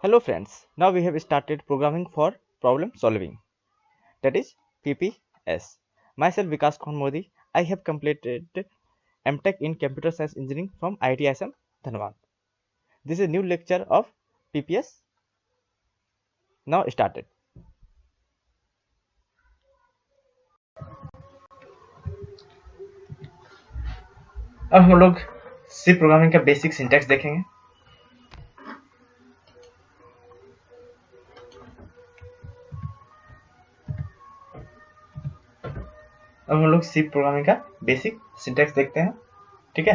Hello friends, now we have started programming for problem solving, that is PPS. Myself Vikas Khan Modi, I have completed MTech in Computer Science Engineering from IIT ISM Dhanbad. This is a new lecture of PPS. Now started. अब हम लोग सी programming का basic syntax देखेंगे। अब हम लोग सी programming का basic syntax देखते हैं, ठीक है।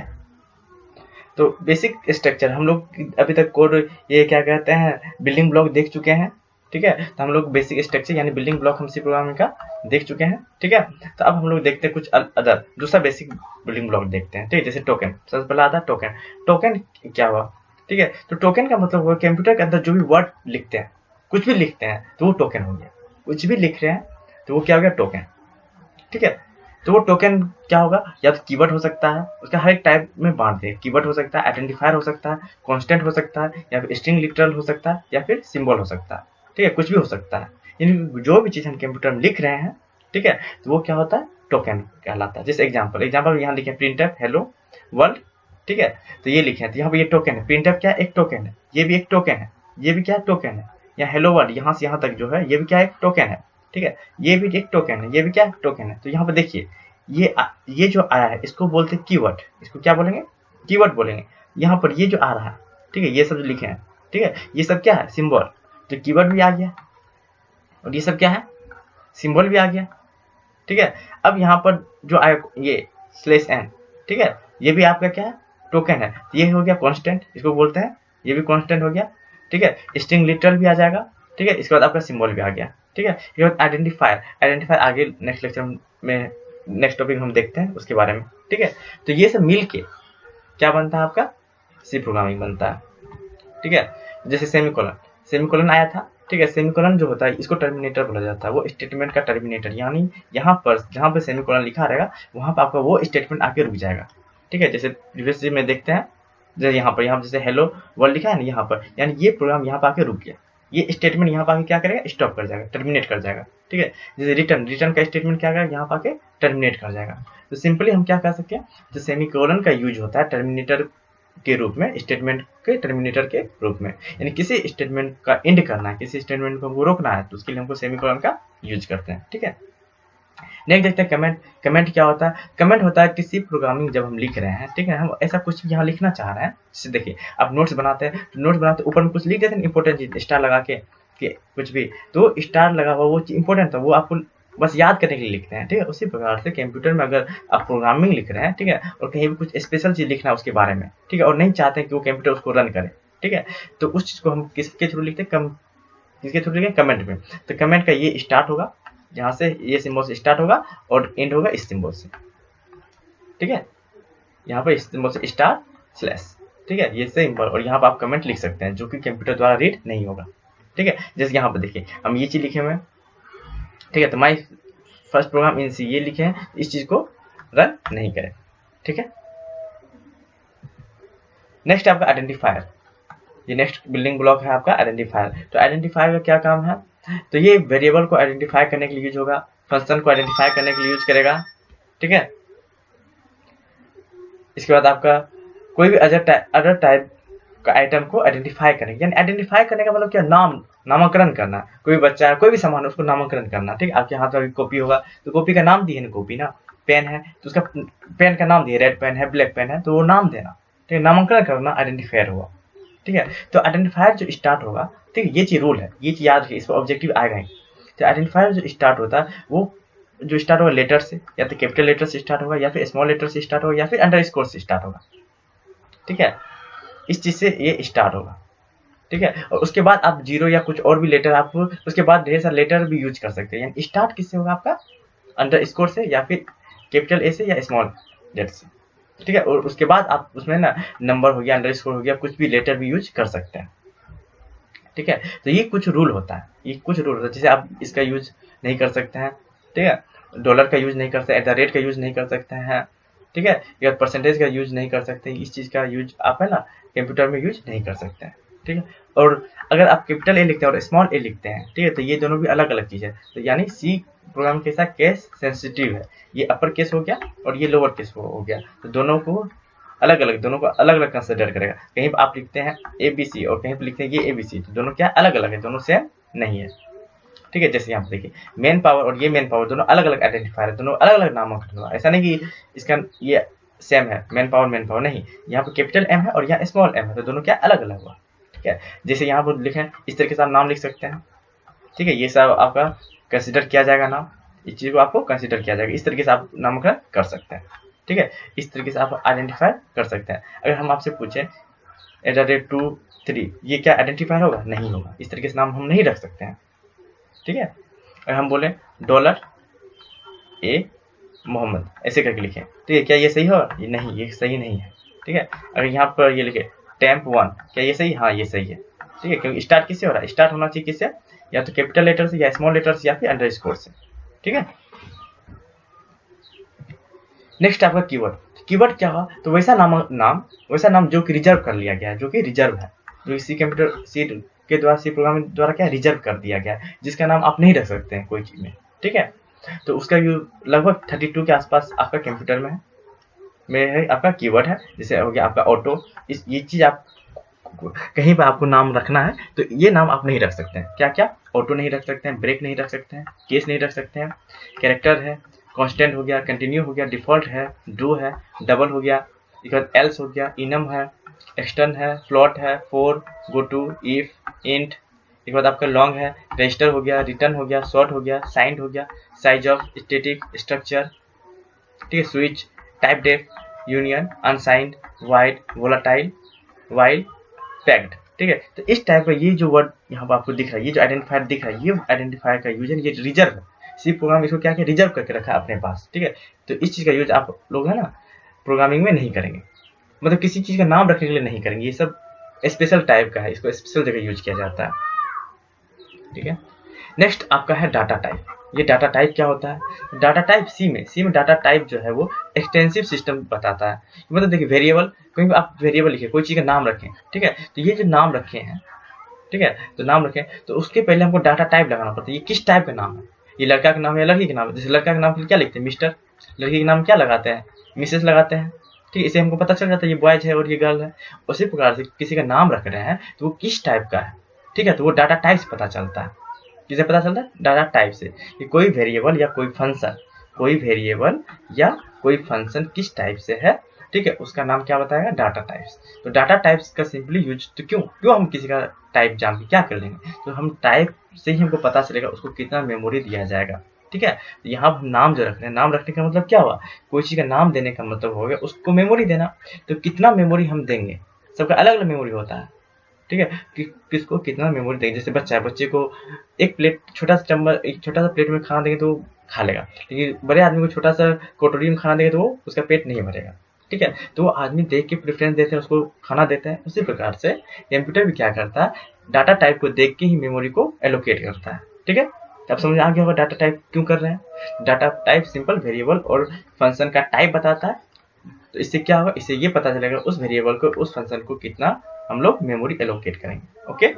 तो बेसिक स्ट्रक्चर हम लोग अभी तक कोड ये क्या कहते हैं बिल्डिंग ब्लॉक देख चुके हैं, ठीक है। तो हम लोग बेसिक स्ट्रक्चर यानी बिल्डिंग ब्लॉक हम सी प्रोग्रामिंग का देख चुके हैं, ठीक है। तो अब हम लोग देखते हैं कुछ अदर दूसरा बेसिक बिल्डिंग ब्लॉक देखते हैं, ठीक है। जैसे टोकन, सबसे पहला आता है टोकन। टोकन क्या हुआ, ठीक है। तो टोकन का मतलब हुआ कंप्यूटर के अंदर जो भी वर्ड लिखते हैं, कुछ भी लिखते हैं तो वो टोकन हो गया। कुछ भी लिख रहे हैं तो वो क्या हो गया, टोकन, ठीक है। तो वो टोकन क्या होगा, या तो कीवर्ड हो सकता है, उसका हर एक टाइप में बांट दिया। कीवर्ड हो सकता है, आइडेंटिफायर हो सकता है, कांस्टेंट हो सकता है, या फिर स्ट्रिंग लिटरल हो सकता है, या फिर सिंबल हो सकता है, ठीक है। कुछ भी हो सकता है, इन जो भी चीज हम कंप्यूटर में लिख रहे हैं, ठीक है, तो वो क्या होता है, टोकन कहलाता है। जैसे एग्जाम्पल यहाँ लिखे प्रिंटफ हेलो वर्ल्ड, ठीक है। तो ये लिखे हैं, तो यहाँ पे ये टोकन है। प्रिंटफ क्या, एक टोकन है, ये भी एक टोकन है, ये भी क्या टोकन है। या हेलो वर्ल्ड यहाँ से यहाँ तक जो है ये भी क्या एक टोकन है, ठीक है। ये भी एक टोकन है, ये भी क्या टोकन है। तो यहाँ पे देखिए ये जो आया है इसको बोलते हैं कीवर्ड। इसको क्या बोलेंगे, कीवर्ड बोलेंगे। यहाँ पर ये जो आ रहा है, ठीक है, ये सब जो लिखे हैं, ठीक है, ये सब क्या है, सिंबल। तो कीवर्ड भी आ गया और ये सब क्या है, सिंबल भी आ गया, ठीक है। अब यहाँ पर जो आया ये /n, ठीक है, ये भी आपका क्या है, टोकन है। ये हो गया कांस्टेंट, इसको बोलते हैं, ये भी कांस्टेंट हो गया, ठीक है। स्ट्रिंग लिटरल भी आ जाएगा, ठीक है। इसके बाद आपका सिंबल भी आ गया, ठीक है। इसके बाद आइडेंटिफायर आगे नेक्स्ट लेक्चर में नेक्स्ट टॉपिक हम देखते हैं उसके बारे में, ठीक है। तो ये सब मिल के क्या बनता है, आपका सी प्रोग्रामिंग बनता है, ठीक है। जैसे सेमीकोलन आया था, ठीक है। सेमीकोलन जो होता है इसको टर्मिनेटर बोला जाता है, वो स्टेटमेंट का टर्मिनेटर। यानी यहाँ पर जहाँ पे सेमीकोलन लिखा रहेगा वहाँ पर आपका वो स्टेटमेंट आके रुक जाएगा, ठीक है। जैसे प्रीवियस में देखते हैं, जैसे यहाँ पर जैसे हेलो वर्ल्ड लिखा है ना यहाँ पर, यानी ये प्रोग्राम यहाँ पर आके रुक गया। ये स्टेटमेंट यहाँ पर आके क्या करेगा, स्टॉप कर जाएगा, टर्मिनेट कर जाएगा, ठीक है। जैसे रिटर्न का स्टेटमेंट क्या करेगा, यहाँ पर आके टर्मिनेट कर जाएगा। तो सिंपली हम क्या कर सकते हैं, जो सेमीकोलन का यूज होता है टर्मिनेटर के रूप में, स्टेटमेंट के टर्मिनेटर के रूप में, यानी किसी स्टेटमेंट का एंड करना है, किसी स्टेटमेंट को रोकना है, तो उसके लिए हमको सेमीकोलन का यूज करते हैं, ठीक है। नेक्स्ट देखते हैं कमेंट। कमेंट क्या होता है, कमेंट होता है किसी प्रोग्रामिंग जब हम लिख रहे हैं, ठीक है, हम ऐसा कुछ यहाँ लिखना चाह रहे हैं। जैसे देखिए आप नोट्स बनाते हैं, तो नोट्स बनाते ऊपर में कुछ लिख देते हैं इंपॉर्टेंट चीज, स्टार लगा के कुछ भी, तो स्टार लगा हुआ वो इंपॉर्टेंट था, वो आपको बस याद करने के लिए लिखते हैं, ठीक है। उसी प्रकार से कंप्यूटर में अगर आप प्रोग्रामिंग लिख रहे हैं, ठीक है, और कहीं भी कुछ स्पेशल चीज लिखना है उसके बारे में, ठीक है, और नहीं चाहते हैं कि वो कंप्यूटर उसको रन करे, ठीक है, तो उस चीज को हम किसके थ्रू लिखते हैं, किसके थ्रू लिखें, कमेंट में। तो कमेंट का ये स्टार्ट होगा, जहां से ये सिंबल से स्टार्ट होगा और एंड होगा इस सिंबल से, ठीक है। यहाँ पर इस सिंबल से */, ठीक है, ये सिंबल, और यहाँ पर आप कमेंट लिख सकते हैं जो कि कंप्यूटर द्वारा रीड नहीं होगा, ठीक है। जैसे यहाँ पर देखिए हम ये चीज लिखे हुए हैं, ठीक है, तो माई फर्स्ट प्रोग्राम इन सी ये लिखे हैं, इस चीज को रन नहीं करें, ठीक है। नेक्स्ट आपका आइडेंटिफायर, ये नेक्स्ट बिल्डिंग ब्लॉक है आपका आइडेंटिफायर। तो आइडेंटिफायर का क्या काम है, तो ये वेरिएबल को आइडेंटिफाई करने के लिए यूज होगा, फंक्शन को आइडेंटिफाई करने के लिए यूज करेगा, ठीक है। इसके बाद आपका कोई भी अदर टाइप का आइटम को आइडेंटिफाई करेंगे, यानी आइडेंटिफाई करने का मतलब क्या, नामकरण करना। कोई बच्चा है, कोई भी सामान उसको नामकरण करना, ठीक है। आपके हाथ में कॉपी होगा तो कॉपी का नाम दिए ना, कॉपी ना, पेन है तो उसका पेन का नाम दिए, रेड पेन है, ब्लैक पेन है, तो वो नाम देना, ठीक है। नामकरण करना आइडेंटिफायर हुआ, ठीक है। तो आइडेंटिफायर जो स्टार्ट होगा, ठीक है, ये चीज रूल है, ये चीज याद रखिए, इस पर ऑब्जेक्टिव आएगा ही। तो आइडेंटिफायर जो स्टार्ट होता है वो जो स्टार्ट होगा लेटर से, या तो कैपिटल लेटर से स्टार्ट होगा, या फिर स्मॉल लेटर से स्टार्ट होगा, या फिर अंडरस्कोर से स्टार्ट होगा, ठीक है। इस चीज से ये स्टार्ट होगा, ठीक है। और उसके बाद आप जीरो या कुछ और भी लेटर, आप उसके बाद ढेर सारे लेटर भी यूज कर सकते हैं। यानी स्टार्ट किससे होगा, आपका अंडरस्कोर से, या फिर कैपिटल ए से, या स्मॉल लेटर से, ठीक है। और उसके बाद आप उसमें ना नंबर हो गया, अंडरस्कोर हो गया, कुछ भी लेटर भी यूज कर सकते हैं, ठीक है। तो ये कुछ रूल होता है, ये कुछ रूल होता है। जैसे आप इसका यूज नहीं कर सकते हैं, ठीक है, डॉलर का यूज नहीं कर सकते, @ का यूज नहीं कर सकते हैं, ठीक है, या परसेंटेज का यूज नहीं कर सकते, इस चीज का यूज आप है ना कंप्यूटर में यूज नहीं कर सकते हैं, ठीक है। और अगर आप कैपिटल ए लिखते हैं और स्मॉल ए लिखते हैं, ठीक है, तो ये दोनों भी अलग अलग चीज़ है। तो यानी सी प्रोग्राम कैसा केस सेंसिटिव है, ये अपर केस हो गया और ये लोअर केस हो गया, तो दोनों को अलग अलग कंसिडर करेगा। कहीं आप लिखते हैं ABC और कहीं पर लिखते हैं ये ABC, तो दोनों क्या अलग अलग है, दोनों सेम नहीं है, ठीक है। जैसे यहाँ पे देखिए मेन पावर और ये मेन पावर दोनों अलग अलग आइडेंटिफायर है, दोनों अलग अलग नामों का, ऐसा नहीं कि इसका ये सेम है मेन पावर नहीं, यहाँ पे कैपिटल M है और यहाँ स्मॉल m है, तो दोनों क्या अलग अलग हुआ, ठीक है। जैसे यहाँ पर लिखें इस तरीके से आप नाम लिख सकते हैं, ठीक है, ये सब आपका कंसिडर किया जाएगा नाम, इस चीज़ को आपको कंसिडर किया जाएगा, इस तरीके से आप नामकरण कर सकते हैं, ठीक है, इस तरीके से आप आइडेंटिफाई कर सकते हैं। अगर हम आपसे पूछें @2 3 ये क्या आइडेंटिफायर होगा, नहीं होगा, इस तरीके से नाम हम नहीं रख सकते हैं, ठीक है। अगर हम बोले $A मोहम्मद ऐसे करके लिखें, ठीक है, क्या ये सही होगा, ये नहीं, ये सही नहीं है, ठीक है। अगर यहाँ पर ये लिखे temp1 क्या ये सही, हाँ ये सही है, ठीक है, क्योंकि स्टार्ट किससे हो रहा है, स्टार्ट होना चाहिए किससे, या तो कैपिटल लेटर से या स्मॉल लेटर से या फिर अंडरस्कोर से, ठीक है। नेक्स्ट आपका कीवर्ड क्या हुआ, तो वैसा नाम जो कि रिजर्व कर लिया गया है, जो कि रिजर्व है, जो सी के द्वारा सी प्रोग्रामिंग द्वारा क्या रिजर्व कर दिया गया है, जिसका नाम आप नहीं रख सकते हैं कोई चीज में, ठीक है। तो उसका लगभग 32 के आसपास आपका कंप्यूटर में है आपका कीवर्ड है। जैसे हो गया आपका ऑटो, ये चीज आप कहीं पर आपको नाम रखना है तो ये नाम आप नहीं रख सकते हैं, क्या क्या, ऑटो नहीं रख सकते हैं, ब्रेक नहीं रख सकते हैं, केस नहीं रख सकते हैं, कैरेक्टर है, कांस्टेंट हो गया, कंटिन्यू हो गया, डिफॉल्ट है, डू है, डबल हो गया, इसके बाद एल्स हो गया, इनम है, एक्सटर्न है, फ्लॉट है, for, go to, if, int, इसके बाद आपका लॉन्ग है, रजिस्टर हो गया, रिटर्न हो गया, शॉर्ट हो गया, साइंड हो गया, साइज ऑफ, स्टैटिक, स्ट्रक्चर, ठीक है, switch, typedef, union, unsigned, void, volatile, while, packed, ठीक है। तो इस टाइप का ये जो वर्ड यहाँ पर आपको दिख रहा है, ये जो आइडेंटिफायर दिख रहा है, ये आइडेंटिफायर का यूज है, ये रिजर्व है, सी प्रोग्राम इसको क्या रिजर्व करके रखा है अपने पास, ठीक है। तो इस चीज का यूज आप लोग है ना प्रोग्रामिंग में नहीं करेंगे, मतलब किसी चीज का नाम रखने के लिए नहीं करेंगे, ये सब स्पेशल टाइप का है, इसको स्पेशल जगह यूज किया जाता है, ठीक है। नेक्स्ट आपका है डाटा टाइप। ये डाटा टाइप क्या होता है, डाटा टाइप सी में डाटा टाइप जो है वो एक्सटेंसिव सिस्टम बताता है, मतलब देखिए वेरिएबल, कहीं आप वेरिएबल लिखे, कोई चीज का नाम रखें, ठीक है, तो ये जो नाम रखे हैं, ठीक है, तो नाम रखें तो उसके पहले हमको डाटा टाइप लगाना पड़ता है, ये किस टाइप का नाम है, ये लड़का का नाम है या लड़की का नाम है। जैसे लड़का का नाम के लिए क्या लिखते हैं, मिस्टर, लड़की का नाम क्या लगाते हैं, मिसेस लगाते हैं, ठीक है, इसे हमको पता चल जाता है ये बॉयज है और ये गर्ल है। उसी प्रकार से किसी का नाम रख रहे हैं तो वो किस टाइप का है, ठीक है, तो वो डाटा टाइप से पता चलता है, किसे पता चलता है, डाटा टाइप से, कि कोई वेरिएबल या कोई फंक्शन किस टाइप से है, ठीक है, उसका नाम क्या बताएगा, डाटा टाइप्स। तो डाटा टाइप्स का सिंपली यूज, तो क्यों हम किसी का टाइप जान के क्या कर लेंगे, तो हम टाइप से ही हमको पता चलेगा उसको कितना मेमोरी दिया जाएगा, ठीक है। तो यहाँ हम नाम जो रख रहे हैं, नाम रखने का मतलब क्या हुआ, कोई चीज का नाम देने का मतलब हो गया उसको मेमोरी देना, तो कितना मेमोरी हम देंगे, सबका अलग अलग मेमोरी होता है, ठीक है, कि किसको कितना मेमोरी देंगे। जैसे बच्चा है, बच्चे को एक छोटा सा प्लेट में खाना देंगे तो वो खा लेगा, लेकिन बड़े आदमी को छोटा सा कटोरी में खाना देंगे तो वो उसका पेट नहीं भरेगा, ठीक है। तो वो आदमी देख के प्रेफरेंस देते हैं, उसको खाना देते हैं। उसी प्रकार से कंप्यूटर भी क्या करता है, डाटा टाइप को देख के ही मेमोरी को एलोकेट करता है, ठीक है। तो आप समझ आ गया होगा डाटा टाइप क्यों कर रहे हैं। डाटा टाइप सिंपल वेरिएबल और फंक्शन का टाइप बताता है, तो इससे क्या होगा, इससे ये पता चलेगा उस वेरिएबल को, उस फंक्शन को कितना हम लोग मेमोरी एलोकेट करेंगे, ओके,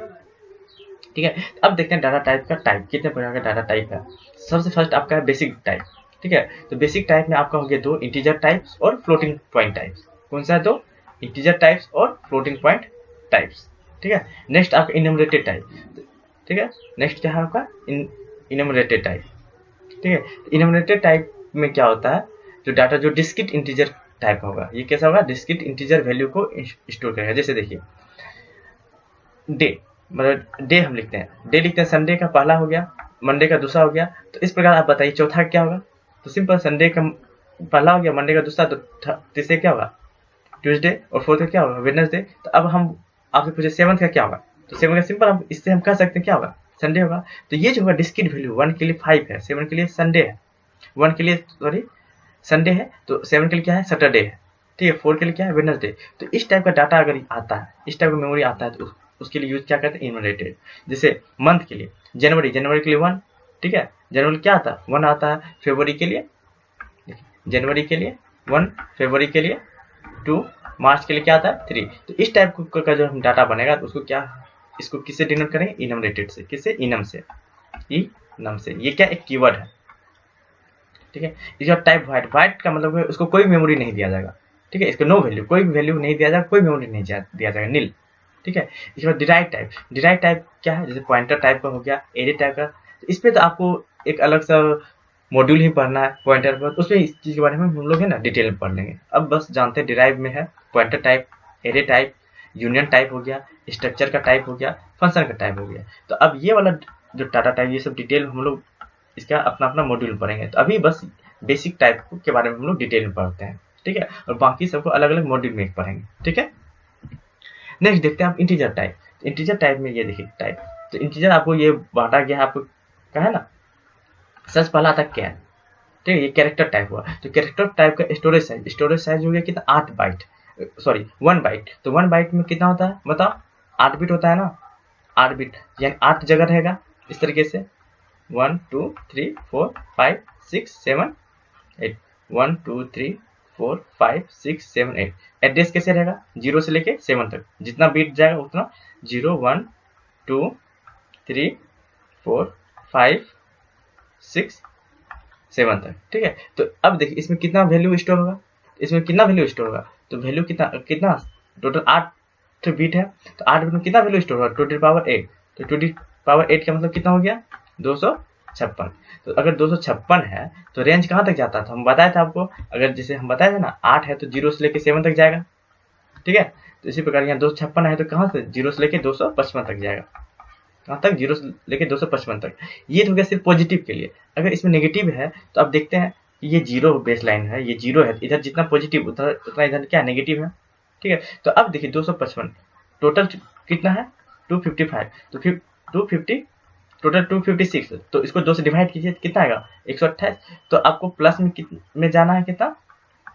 ठीक है। अब देखते हैं डाटा टाइप का टाइप, कितने प्रकार का डाटा टाइप है। सबसे फर्स्ट आपका है बेसिक टाइप, ठीक है। तो बेसिक टाइप में आपका हो गया 2 इंटीजर टाइप्स और फ्लोटिंग पॉइंट टाइप्स। कौन सा है, 2 इंटीजर टाइप्स और फ्लोटिंग पॉइंट टाइप्स, ठीक है। नेक्स्ट आपका इनमरेटेड टाइप, ठीक है। नेक्स्ट क्या है आपका इनमरेटेड टाइप, ठीक है। इनमरेटेड टाइप में क्या होता है, जो डाटा जो डिस्क्रीट इंटीजर टाइप का होगा, ये कैसा होगा, डिस्क्रीट इंटीजर वैल्यू को स्टोर करेगा। जैसे देखिए डे, मतलब डे हम लिखते हैं, संडे का पहला हो गया, मंडे का दूसरा हो गया, तो इस प्रकार आप बताइए चौथा क्या होगा। तो सिंपल, संडे का पहला हो गया, मंडे का दूसरा, तो तीसरे क्या होगा, ट्यूसडे, और फोर्थ का क्या होगा, वेडनेसडे। तो अब हम आपसे पूछे सेवंथ का क्या होगा, तो सेवन का सिंपल हम इससे हम कह सकते हैं क्या होगा, संडे होगा। तो ये जो होगा डिस्क्रीट वैल्यू, 1 के लिए 5 है, 7 के लिए संडे है, 1 के लिए सॉरी संडे है, तो 7 के लिए क्या है, सैटरडे है, ठीक है। 4 के लिए क्या है, वेडनेसडे। तो इस टाइप का डाटा अगर आता है, इस टाइप का मेमोरी आता है, तो उसके लिए यूज क्या करते हैं, इनमरेटेड। जैसे मंथ के लिए जनवरी के लिए 1, ठीक है, जनवरी क्या आता है, 1 आता है। फरवरी के लिए, जनवरी के लिए 1, फरवरी के लिए 2, मार्च के लिए क्या आता है 3। तो इस टाइप का जो हम डाटा बनेगा तो उसको क्या, इसको किससे डिनोट करेंगे, इनमरेटेड से। किससे, इनम से, इनम से। ये क्या एक कीवर्ड है, ठीक है। इसका टाइप वाइट, वाइट का मतलब है उसको कोई मेमोरी नहीं दिया जाएगा, ठीक है। इसको नो वैल्यू, कोई भी वैल्यू नहीं दिया जाएगा, कोई मेमोरी नहीं दिया जाएगा, नील, ठीक है। इसके बाद डिराइव टाइप, डिराइव टाइप क्या है, जैसे पॉइंटर टाइप का हो गया, एरे टाइप का। तो इस पे तो आपको एक अलग सा मॉड्यूल ही पढ़ना है पॉइंटर पर, उसमें इस चीज के बारे में हम लोग है ना डिटेल में पढ़ लेंगे। अब बस जानते हैं डिराइव में है pointer type, array type, union type हो गया, स्ट्रक्चर का टाइप हो गया, फंक्शन का टाइप हो गया। तो अब ये वाला जो डाटा टाइप, ये सब डिटेल हम लोग इसका अपना अपना मॉड्यूल पढ़ेंगे। तो अभी बस बेसिक टाइप के बारे में हम लोग डिटेल में पढ़ते हैं, ठीक है, और बाकी सबको अलग अलग मॉड्यूल में पढ़ेंगे, ठीक है। नेक्स्ट देखते हैं आप इंटीजर टाइप। तो इंटीजर टाइप में ये देखिए टाइप, तो इंटीजर आपको ये बांटा गया है, आपको कहा है ना, सबसे पहला था कैर, ठीक है, ये कैरेक्टर टाइप हुआ। तो कैरेक्टर टाइप का स्टोरेज साइज हो गया कितना, 8 बाइट, सॉरी 1 बाइट। तो 1 बाइट में कितना होता है बताओ, 8 बिट होता है ना, 8 बिट यानी 8 जगह रहेगा इस तरीके से, 1 2 3 4 5 6 7 8, 1 2 3 4 5 6 7 8। एड्रेस कैसे रहेगा, 0 से लेके 7 तक, जितना बीट जाएगा उतना, 0 1 2 3 4 5 6 7 तक, ठीक है। तो अब देखिए इसमें कितना वैल्यू स्टोर होगा, इसमें कितना वैल्यू स्टोर होगा, तो वैल्यू कितना कितना टोटल 8 बीट है। तो 8 बीट में कितना वैल्यू स्टोर होगा, 2 टू पावर 8। तो 2 टू पावर 8 का मतलब कितना हो गया, 256। तो अगर 256 है तो रेंज कहाँ तक जाता था, हम बताए थे आपको, अगर जैसे हम बताए थे ना 8 है तो 0 से लेके 7 तक जाएगा, ठीक है। तो इसी प्रकार यहाँ 256 है तो कहाँ से, 0 से लेके 255 तक जाएगा, कहाँ तक, 0 से लेके 255 तक। ये तो हो गया सिर्फ पॉजिटिव के लिए। अगर इसमें नेगेटिव है तो आप देखते हैं कि ये 0 बेस लाइन है, ये 0 है, इधर जितना पॉजिटिव उतना इधर क्या नेगेटिव है, ठीक है। तो अब देखिए 255 टोटल कितना है, 255, तो फिर 250 टोटल 256, तो इसको 2 से डिवाइड कीजिए कितना आएगा, 128। तो आपको प्लस में जाना है कितना,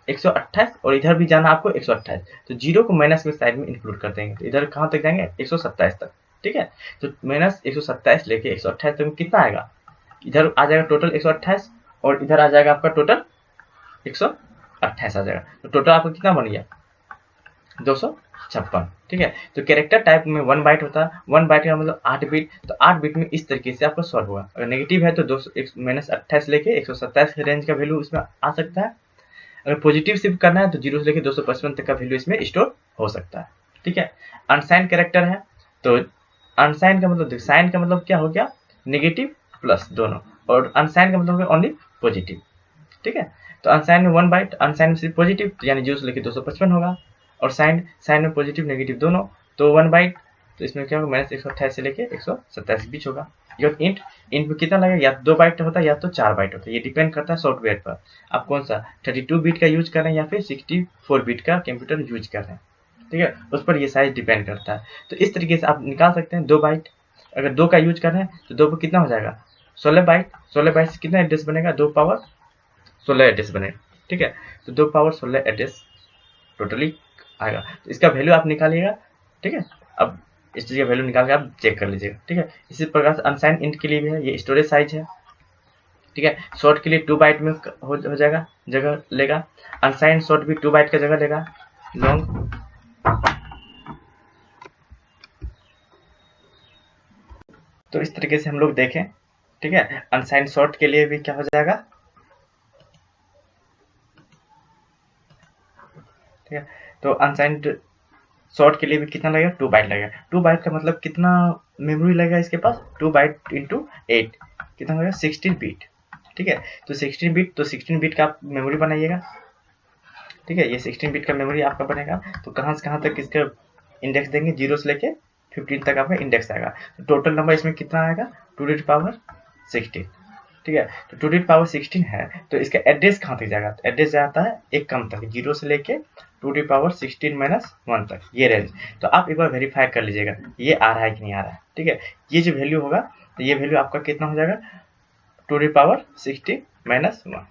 128, और इधर भी जाना आपको 128। तो 0 को माइनस में साइड में इंक्लूड कर देंगे, तो इधर कहाँ तक जाएंगे, 127 तक, ठीक है। तो माइनस 127 लेके 128 तक कितना आएगा, इधर आ जाएगा टोटल 128, और इधर आ जाएगा आपका टोटल 128 आ जाएगा। तो टोटल आपका कितना बन गया, 256, ठीक है। तो कैरेक्टर टाइप में 1 बाइट होता है, 1 बाइट का मतलब 8 बिट। तो 8 बिट में इस तरीके से आपका सॉल्व होगा। अगर नेगेटिव है तो 228 लेके 127 के रेंज का वैल्यू इसमें आ सकता है। अगर पॉजिटिव शिफ्ट करना है तो 0 से लेके 255 तक का वैल्यू इसमें स्टोर हो सकता है, ठीक है। अनसाइंड कैरेक्टर है, तो अनसाइंड का मतलब, साइन का मतलब क्या हो गया, नेगेटिव प्लस दोनों, और अनसाइंड का मतलब हो गया ओनली पॉजिटिव, ठीक है। तो अनसाइंड में 1 बाइट, अनसाइंड में सिर्फ पॉजिटिव, तो यानी 0 से लेके 255 होगा, और साइन में पॉजिटिव नेगेटिव दोनों, तो 1 बाइट। तो इसमें क्या होगा, माइनस 128 से लेके 127 के बीच होगा। इंट में कितना लगेगा, या 2 बाइट होता है या तो 4 बाइट होता है, ये डिपेंड करता है सॉफ्टवेयर पर, आप कौन सा 32 बिट का यूज कर रहे हैं या फिर 64 बिट का कंप्यूटर यूज कर रहे हैं, ठीक है, उस पर ये साइज डिपेंड करता है। तो इस तरीके से आप निकाल सकते हैं 2 बाइट। अगर 2 का यूज कर रहे हैं तो 2 पर कितना हो जाएगा, 16 बाइट। 16 बाइट से कितना एड्रेस बनेगा, 2 पावर 16 एड्रेस बनेगा, ठीक है। तो 2 पावर 16 एड्रेस टोटली आएगा। तो इसका वैल्यू आप निकालिएगा, ठीक है। अब इस चीज का वैल्यू निकाल के आप चेक कर लीजिएगा, ठीक है। इसी प्रकार से अनसाइन इंट के लिए भी है, ये स्टोरेज साइज है, ठीक है। शॉर्ट के लिए 2 बाइट में हो जाएगा, जगह लेगा। अनसाइन शॉर्ट भी 2 बाइट का जगह लेगा। लॉन्ग, तो इस तरीके से हम लोग देखें, ठीक है। अनसाइन शॉर्ट के लिए भी क्या हो जाएगा, ठीक है। तो अनसाइंड शॉर्ट के लिए भी कितना लगेगा, 2 बाइट लगेगा। 2 बाइट का मतलब कितना मेमोरी लगेगा इसके पास, 2 बाइट इंटू 8 कितना होगा, 16 बिट, ठीक है। तो 16 बिट, तो 16 बिट का आप मेमोरी बनाइएगा, ठीक है। ये 16 बिट का मेमोरी आपका बनेगा। तो कहाँ से कहाँ तक इसका इंडेक्स देंगे, 0 से लेके 15 तक आपका इंडेक्स आएगा। तो टोटल नंबर इसमें कितना आएगा, 2 टू पावर 16, ठीक है। तो 2 टू पावर 16 है, तो इसका एड्रेस कहाँ तक जाएगा, तो एड्रेस जाता है एक कम तक, 0 से लेके 2 टू पावर 16 माइनस 1 तक, ये रेंज। तो आप एक बार वेरीफाई कर लीजिएगा ये आ रहा है कि नहीं आ रहा है, ठीक है। ये जो वैल्यू होगा, तो ये वैल्यू आपका कितना हो जाएगा, 2 टू पावर 16 माइनस 1,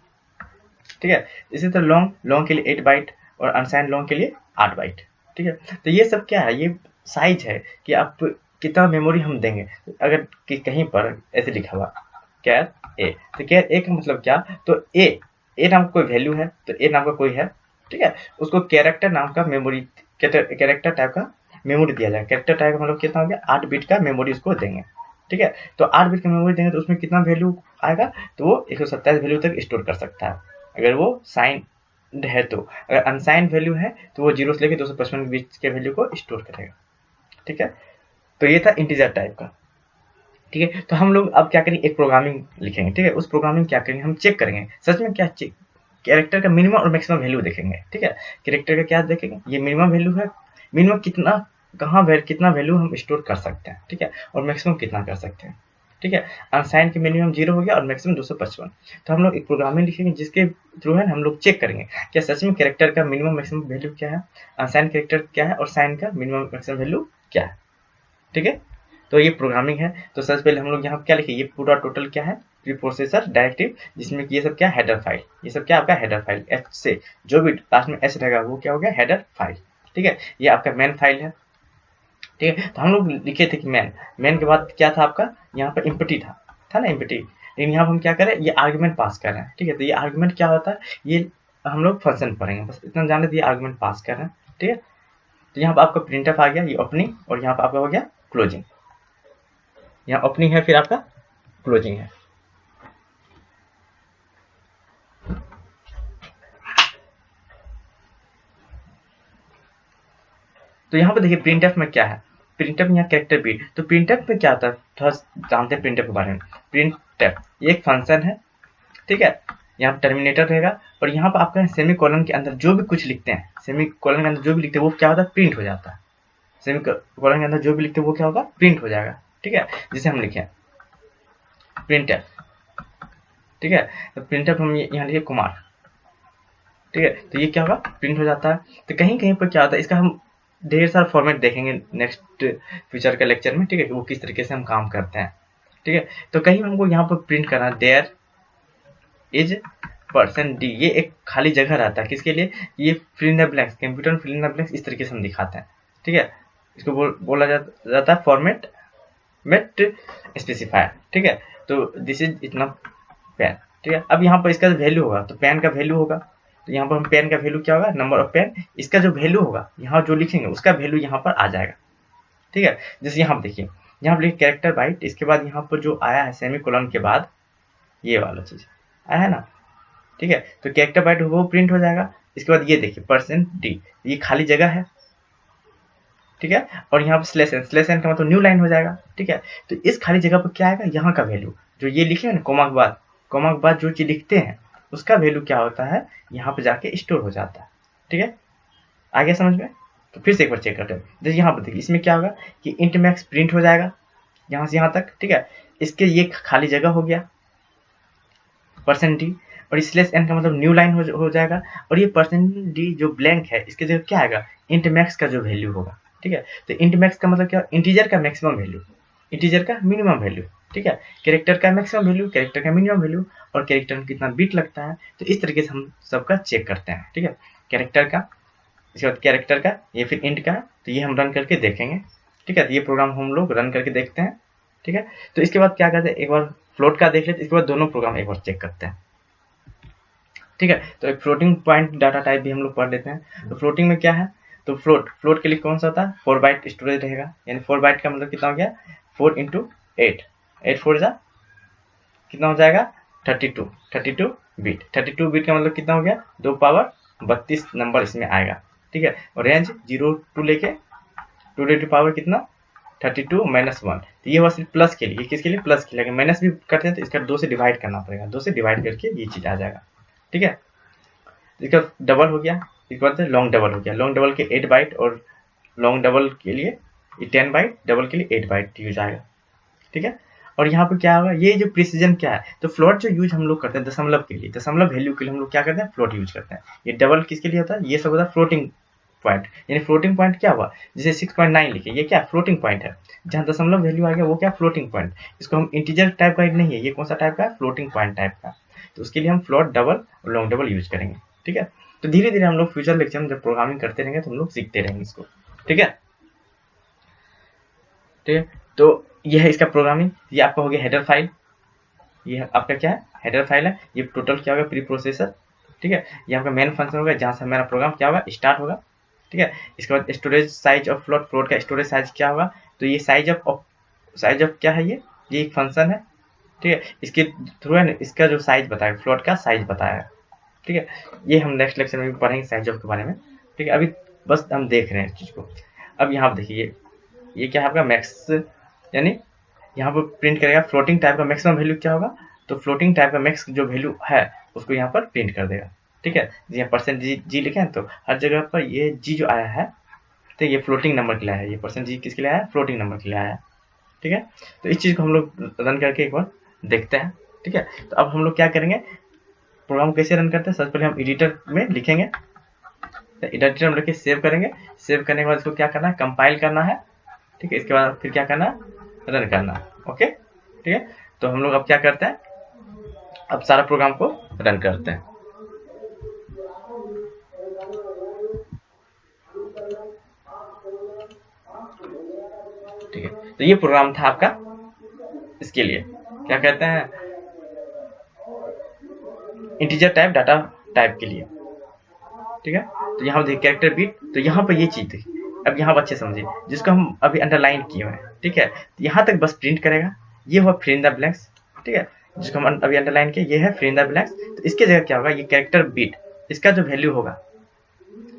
ठीक है। इसी तरह लॉन्ग के लिए 8 बाइट, और अनसाइन लॉन्ग के लिए 8 बाइट, ठीक है। तो ये सब क्या है, ये साइज है कि आप कितना मेमोरी हम देंगे। अगर कि कहीं पर ऐसे लिखा हुआ कैर ए, तो कैर ए का मतलब क्या, तो ए नाम का कोई वैल्यू है, तो ए नाम का कोई है, ठीक है, उसको कैरेक्टर नाम का मेमोरी, कैरेक्टर टाइप का मेमोरी दिया जाएगा। कैरेक्टर टाइप का मतलब कितना हो गया, 8 बिट का मेमोरी उसको देंगे। ठीक है, तो 8 बिट का मेमोरी देंगे तो उसमें कितना वैल्यू आएगा, तो वो 127 वैल्यू तक स्टोर कर सकता है, अगर वो साइंड है तो। अगर अनसाइंड वैल्यू है तो वो 0 से लेकर 255 के बीच के वैल्यू को स्टोर करेगा। ठीक है, तो ये था इंटीजर टाइप का। ठीक है, तो हम लोग अब क्या करेंगे, एक प्रोग्रामिंग लिखेंगे। ठीक है, उस प्रोग्रामिंग क्या करेंगे, हम चेक करेंगे सच में क्या चेक, कैरेक्टर का मिनिमम और मैक्सिमम वैल्यू देखेंगे। ठीक है, कैरेक्टर का क्या देखेंगे, ये मिनिमम वैल्यू है, मिनिमम कितना, कहाँ कितना वैल्यू हम स्टोर कर सकते हैं। ठीक है, और मैक्सिमम कितना कर सकते हैं। ठीक है, अनसाइन के मिनिमम 0 हो गया और मैक्सिमम 255। तो हम लोग एक प्रोग्रामिंग लिखेंगे जिसके थ्रू है हम लोग चेक करेंगे क्या सच में कैरेक्टर का मिनिमम मैक्सिमम वैल्यू क्या है, अनसाइन कैरेक्टर क्या है और साइन का मिनिमम मैक्सिमम वैल्यू क्या है। ठीक है, तो ये प्रोग्रामिंग है। तो सबसे पहले हम लोग यहाँ क्या लिखे, ये पूरा टोटल क्या है, प्री प्रोसेसर डायरेक्टिव, जिसमें कि ये सब क्या हेडर फाइल, ये सब क्या आपका हेडर फाइल, एच से जो भी लास्ट में एच रहेगा वो क्या हो गया, हेडर फाइल। ठीक है, ये आपका मेन फाइल है। ठीक है, तो हम लोग लिखे थे कि मेन के बाद क्या था आपका, यहाँ पर इम्पटी था ना इम्पटी, लेकिन यहाँ पर हम क्या करें, ये आर्गुमेंट पास कर रहे हैं। ठीक है, तो ये आर्गुमेंट क्या होता है, ये हम लोग फंक्शन पढ़ेंगे, बस इतना जान लेते, ये आर्गुमेंट पास कर रहे हैं। ठीक है, तो यहाँ पर आपका प्रिंटफ आ गया, ये ओपनिंग, और यहाँ पर आपका हो गया क्लोजिंग। यहाँ ओपनिंग है, फिर आपका क्लोजिंग है। तो यहाँ पर देखिए प्रिंटफ में क्या है, प्रिंटफ यहाँ कैरेक्टर बीट। तो प्रिंटफ में क्या होता है, थोड़ा जानते हैं प्रिंटफ के बारे में। प्रिंटफ ये एक फंक्शन है। ठीक है, यहाँ टर्मिनेटर रहेगा, और यहाँ पर आपका सेमी कॉलन के अंदर जो भी कुछ लिखते हैं, सेमी कॉलन के अंदर जो भी लिखते हैं वो क्या होता है, प्रिंट हो जाता है। सेमी कॉलन के अंदर जो भी लिखते हैं वो क्या होगा, प्रिंट हो जाएगा। ठीक है, जिसे हम लिखे प्रिंटफ। ठीक है, तो प्रिंटफ हम यहाँ लिखे कुमार। ठीक है, तो ये क्या होगा, प्रिंट हो जाता है। तो कहीं कहीं पर क्या होता है, इसका हम ढेर सारा फॉर्मेट देखेंगे नेक्स्ट फ्यूचर के लेक्चर में। ठीक है, वो किस तरीके से हम काम करते हैं। ठीक है, तो कहीं हमको यहाँ पर प्रिंट करना, देयर इज % डी, ये एक खाली जगह रहता है किसके लिए, ये fill in the blanks, computer fill in the blanks इस तरीके से हम दिखाते हैं। ठीक है, इसको बोला जाता है फॉर्मेट मेट स्पेसिफायर। ठीक है, तो दिस इज इतना पेन। ठीक है, अब यहाँ पर इसका वैल्यू होगा, तो पेन का वैल्यू होगा, तो यहाँ पर हम पेन का वैल्यू क्या होगा, नंबर ऑफ पेन, इसका जो वैल्यू होगा यहाँ जो लिखेंगे उसका वैल्यू यहाँ पर आ जाएगा। ठीक है, जैसे यहाँ पर देखिए, यहाँ पर लिखे कैरेक्टर बाइट, इसके बाद यहाँ पर जो आया है सेमी कोलन के बाद ये वाला चीज आया है ना। ठीक है, तो कैरेक्टर बाइट वो प्रिंट हो जाएगा। इसके बाद ये देखिए %d, ये खाली जगह है। ठीक है, और यहाँ पर स्लेश एन का मतलब न्यू लाइन हो जाएगा। ठीक है, तो इस खाली जगह पर क्या आएगा, यहाँ का वैल्यू जो ये लिखे ना कोमा के बाद जो चीज लिखते हैं उसका वैल्यू क्या होता है, यहाँ पे जाके स्टोर हो जाता है। ठीक है, आ गया समझ में। तो फिर से एक बार चेक करते हैं, जैसे यहाँ पर देखिए, इसमें क्या होगा कि इंट मैक्स प्रिंट हो जाएगा यहाँ से यहाँ तक। ठीक है, इसके ये खाली जगह हो गया %d, और स्लेश एन का मतलब न्यू लाइन हो जाएगा, और ये %d जो ब्लैंक है इसके जगह क्या आएगा, इंट मैक्स का जो वैल्यू होगा। ठीक है, तो इंट मैक्स का मतलब क्या, इंटीजर का मैक्सिमम वैल्यू, इंटीजर का मिनिमम वैल्यू। ठीक है, कैरेक्टर का मैक्सिमम वैल्यू, कैरेक्टर का मिनिमम वैल्यू, और कैरेक्टर में कितना बीट लगता है। तो इस तरीके से हम सबका चेक करते हैं। ठीक है, कैरेक्टर का, इसके बाद कैरेक्टर का, ये फिर इंट का, तो ये हम रन करके देखेंगे। ठीक है, तो ये प्रोग्राम हम लोग रन करके देखते हैं। ठीक है, तो इसके बाद क्या करते हैं, एक बार फ्लोट का देख लेते, इसके बाद दोनों प्रोग्राम एक बार चेक करते हैं। ठीक है, तो एक फ्लोटिंग पॉइंट डाटा टाइप भी हम लोग पढ़ लेते हैं। तो फ्लोटिंग में क्या है, तो फ्लोट के लिए कौन सा होता है, 4 बाइट स्टोरेज रहेगा, यानी 4 बाइट का मतलब कितना हो गया, 4 × 8, 8 4 जा कितना हो जाएगा, 32 बिट। 32 बिट का मतलब कितना हो गया, 2 पावर 32 नंबर इसमें आएगा। ठीक है, और रेंज 0 टू लेके 2 टू पावर कितना, 32 -1। तो ये हुआ सिर्फ प्लस के लिए, ये किसके लिए, प्लस के लिए। अगर माइनस भी करते हैं तो इसका 2 से डिवाइड करना पड़ेगा, 2 से डिवाइड करके ये चीज आ जाएगा। ठीक है, इसका डबल हो गया, इसके बाद लॉन्ग डबल हो गया, लॉन्ग डबल के 8 बाइट, और लॉन्ग डबल के लिए 10 बाइट, डबल के लिए 8 बाइट यूज आएगा। ठीक है, और यहाँ पर क्या होगा, ये जो प्रिसीजन क्या है, तो फ्लोट जो यूज हम लोग करते हैं दशमलव के लिए, दशमलव वैल्यू के लिए हम लोग क्या करते हैं, फ्लोट यूज करते हैं। ये डबल किसके लिए होता है, ये सब होता है फ्लोटिंग पॉइंट। यानी फ्लोटिंग पॉइंट क्या हुआ, जैसे 6.9 लिखे, ये क्या फ्लोटिंग पॉइंट है, जहाँ दशमलव वैल्यू आ गया वो क्या फ्लोटिंग पॉइंट। इसको हम इंटीजर टाइप का नहीं है, ये कौन सा टाइप का है, फ्लोटिंग पॉइंट टाइप का। तो उसके लिए हम फ्लोट, डबल और लॉन्ग डबल यूज करेंगे। ठीक है, तो धीरे धीरे हम लोग फ्यूचर लेक्चर में जब प्रोग्रामिंग करते रहेंगे तो हम लोग सीखते रहेंगे इसको। ठीक है, ठीक है, तो ये है इसका प्रोग्रामिंग। ये आपका हो गया हेडर फाइल, ये आपका क्या है, हेडर फाइल है। ये टोटल क्या होगा, प्री प्रोसेसर ठीक है। ये आपका मेन फंक्शन होगा जहाँ से हमारा प्रोग्राम क्या होगा स्टार्ट होगा, ठीक है। इसके बाद storage size of float, float का स्टोरेज साइज क्या होगा, तो ये साइज ऑफ क्या है, ये एक फंक्शन है, ठीक है। इसके थ्रू है ना इसका जो साइज बताएगा, फ्लोट का साइज बताएगा, ठीक है। ये हम नेक्स्ट लेक्चर में भी पढ़ेंगे साइज ऑफ के बारे में, ठीक है। अभी बस हम देख रहे हैं इस चीज़ को। अब यहाँ पर देखिए ये क्या है आपका मैक्स, यानी यहाँ पर प्रिंट करेगा फ्लोटिंग टाइप का मैक्सिमम वैल्यू क्या होगा, तो फ्लोटिंग टाइप का मैक्स जो वैल्यू है उसको यहाँ पर प्रिंट कर देगा, ठीक है। यहाँ परसेंट जी लिखे हैं तो हर जगह पर ये जी जो आया है तो ये फ्लोटिंग नंबर के लिए आया है, ये परसेंट जी किसके लिए आया है, फ्लोटिंग नंबर के लिए आया है, ठीक है। तो इस चीज़ को हम लोग रन करके एक बार देखते हैं, ठीक है। तो अब हम लोग क्या करेंगे, प्रोग्राम कैसे रन करते हैं, सबसे पहले हम एडिटर में लिखेंगे, एडिटर में लिख के सेव करेंगे, सेव करने के बाद इसको क्या करना है, कंपाइल करना है, ठीक है। इसके बाद फिर क्या करना है, रन करना है, ओके, ठीक है। तो हम लोग अब क्या करते हैं, अब सारा प्रोग्राम को रन करते हैं, ठीक है। तो ये प्रोग्राम था आपका इसके लिए क्या कहते हैं, इंटीजर टाइप डाटा टाइप के लिए, ठीक है। तो यहाँ देखिए कैरेक्टर बीट, तो यहाँ पर ये चीज देखिए, अब यहाँ पर अच्छे समझिए जिसको हम अभी अंडरलाइन किए हुए हैं, ठीक है। तो यहाँ तक बस प्रिंट करेगा, ये हुआ फिल इन द ब्लैंक्स, ठीक है। जिसको हम अभी अंडरलाइन किए ये है फिल इन द ब्लैंक्स। तो इसके जगह क्या होगा, ये कैरेक्टर बीट, इसका जो वैल्यू होगा,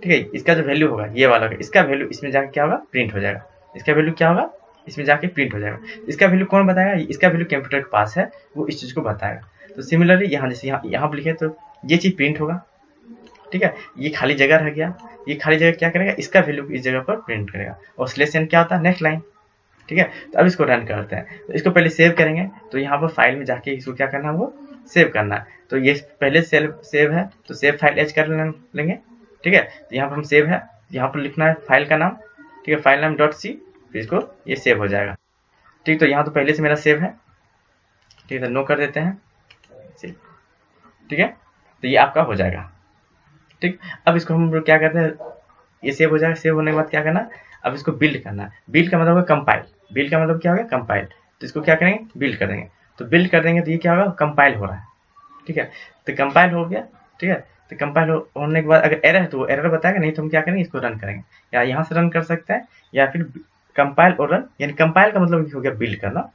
ठीक है, इसका जो वैल्यू होगा ये वाला होगा, इसका वैल्यू इसमें जाके क्या होगा, प्रिंट हो जाएगा। इसका वैल्यू क्या होगा, इसमें जाके प्रिंट हो जाएगा। इसका वैल्यू कौन बताएगा, इसका वैल्यू कंप्यूटर के पास है, वो इस चीज को बताएगा। तो सिमिलरली यहाँ जैसे यहाँ पर लिखे तो ये चीज प्रिंट होगा, ठीक है। ये खाली जगह रह गया, ये खाली जगह क्या करेगा, इसका वैल्यू इस जगह पर प्रिंट करेगा, और स्लैश एन क्या होता है, नेक्स्ट लाइन, ठीक है। तो अब इसको रन करते हैं, तो इसको पहले सेव करेंगे, तो यहाँ पर फाइल में जाके इसको क्या करना है, वो सेव करना है। तो ये पहले सेव है तो सेव फाइल एच कर लेंगे, ठीक है। तो यहाँ पर हम सेव है, यहाँ पर लिखना है फाइल का नाम, ठीक है, फाइल नाम .c, फिर इसको ये सेव हो जाएगा, ठीक। तो यहाँ तो पहले से मेरा सेव है, ठीक है, तो नो कर देते हैं, ठीक है। तो ये आपका हो जाएगा, ठीक। अब इसको हम क्या करते हैं, ये सेव हो जाएगा, सेव होने के बाद क्या करना, अब इसको बिल्ड करना है। बिल्ड का मतलब होगा कंपाइल, बिल्ड का मतलब क्या होगा, कंपाइल। तो इसको क्या करेंगे, बिल्ड कर देंगे, तो बिल्ड कर देंगे तो ये क्या होगा, कंपाइल हो रहा है, ठीक है। तो कंपाइल हो गया, ठीक है। तो कंपाइल होने के बाद अगर एरर है तो वो एरर बताएगा, नहीं तो हम क्या करेंगे, इसको रन करेंगे, या यहाँ से रन कर सकते हैं या फिर कंपाइल और रन, यानी कंपाइल का मतलब हो गया बिल्ड करना,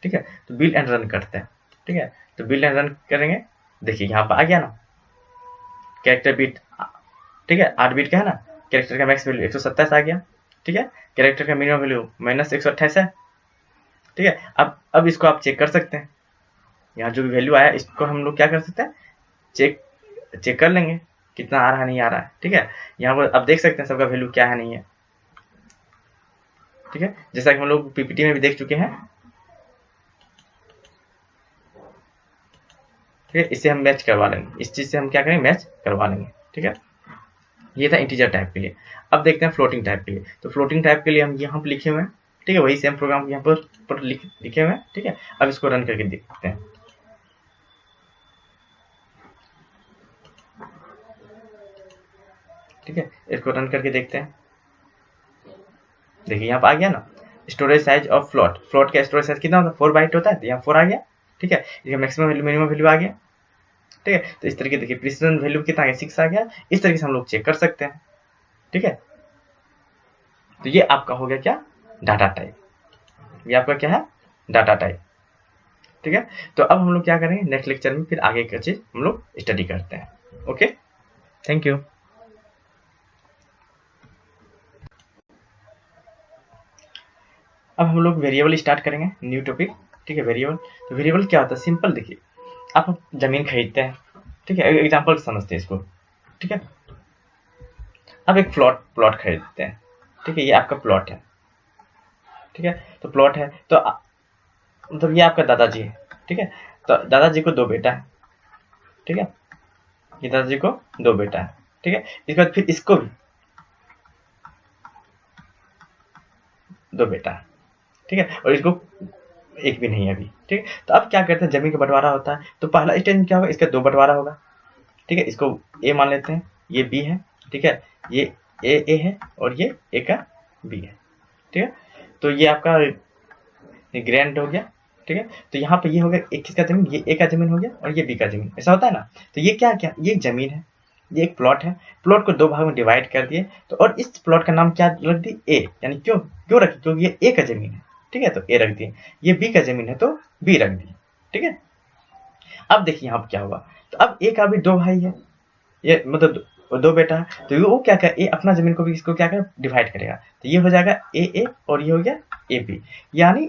ठीक है। तो बिल्ड एंड रन करते हैं, ठीक है। तो बिल्ड एंड रन करेंगे, देखिए यहाँ पर आ गया ना कैरेक्टर बीट, ठीक है, 8 बीट का है ना, कैरेक्टर का मैक्स वैल्यू 127 आ गया, ठीक है। कैरेक्टर का मिनिमम वैल्यू -128 है, ठीक है। अब इसको आप चेक कर सकते हैं, यहाँ जो भी वैल्यू आया इसको हम लोग क्या कर सकते हैं, चेक कर लेंगे कितना आ रहा है, नहीं आ रहा है, ठीक है। यहाँ पर आप देख सकते हैं सबका वैल्यू क्या है, नहीं है, ठीक है, जैसा कि हम लोग पीपीटी में भी देख चुके हैं, ठीक है। इससे हम मैच करवा लेंगे, इस चीज से हम क्या करेंगे, मैच करवा लेंगे, ठीक है। ये था इंटीजर टाइप के लिए। अब देखते हैं फ्लोटिंग टाइप के लिए। तो फ्लोटिंग टाइप के लिए हम यहाँ पर लिखे हुए हैं, ठीक है, वही सेम प्रोग्राम यहाँ पर लिखे हुए हैं, ठीक है। अब इसको रन करके देखते हैं, ठीक है, इसको रन करके देखते हैं। देखिए यहाँ पर आ गया ना, storage size of float, float का स्टोरेज साइज कितना होता है, 4 बाइट होता है, तो यहाँ 4 आ गया, ठीक है। इसका मैक्सिमम वैल्यू मिनिमम वैल्यू आ गया, ठीक है। तो इस तरीके देखिए प्रिसिजन वैल्यू कितना आ गया, 6 आ गया। इस तरीके से हम लोग चेक कर सकते हैं, ठीक है। तो ये आपका हो गया क्या, डाटा टाइप, ये आपका क्या है, डाटा टाइप, ठीक है। तो अब हम लोग क्या करेंगे, नेक्स्ट लेक्चर में फिर आगे का चीज हम लोग स्टडी करते हैं, ओके, थैंक यू। अब हम लोग वेरिएबल स्टार्ट करेंगे, न्यू टॉपिक, ठीक है। वेरिएबल, तो वेरिएबल क्या होता है, सिंपल देखिए, आप जमीन खरीदते हैं, ठीक है, एग्जाम्पल समझते हैं इसको, ठीक है। अब एक प्लॉट खरीदते हैं, ठीक है, ये आपका प्लॉट है, ठीक है। तो प्लॉट है तो मतलब ये आपका दादाजी है, ठीक है। तो दादाजी को 2 बेटा है, ठीक है, ये दादाजी को 2 बेटा है, ठीक है। इसके बाद फिर इसको भी 2 बेटा है, ठीक है, और इसको एक भी नहीं है अभी, ठीक है। तो अब क्या करते हैं, जमीन का बंटवारा होता है, तो पहला स्टेज में क्या होगा, इसका 2 बंटवारा होगा, ठीक है। इसको ए मान लेते हैं, ये बी है, ठीक है, ये ए है और ये ए का बी है, ठीक है। तो ये आपका ग्रैंड हो गया, ठीक है। तो यहाँ पे ये हो गया एक किसका जमीन, ये ए का जमीन हो गया और ये बी का जमीन, ऐसा होता है ना। तो ये क्या क्या, ये एक जमीन है, ये एक प्लॉट है, प्लॉट को दो भाग में डिवाइड कर दिए, तो और इस प्लॉट का नाम क्या रख दी, ए, यानी क्यों क्यों रखी, क्योंकि ये ए का जमीन है, ठीक है, तो ए रख दिए। ये बी का जमीन है तो बी रख दिए, ठीक है। अब देखिए यहाँ पर क्या होगा, तो अब ए का भी दो भाई है, ये मतलब दो बेटा है, तो वो क्या क्या, ए अपना जमीन को भी इसको क्या कर डिवाइड करेगा, तो ये हो जाएगा ए और ये हो गया ए बी, यानी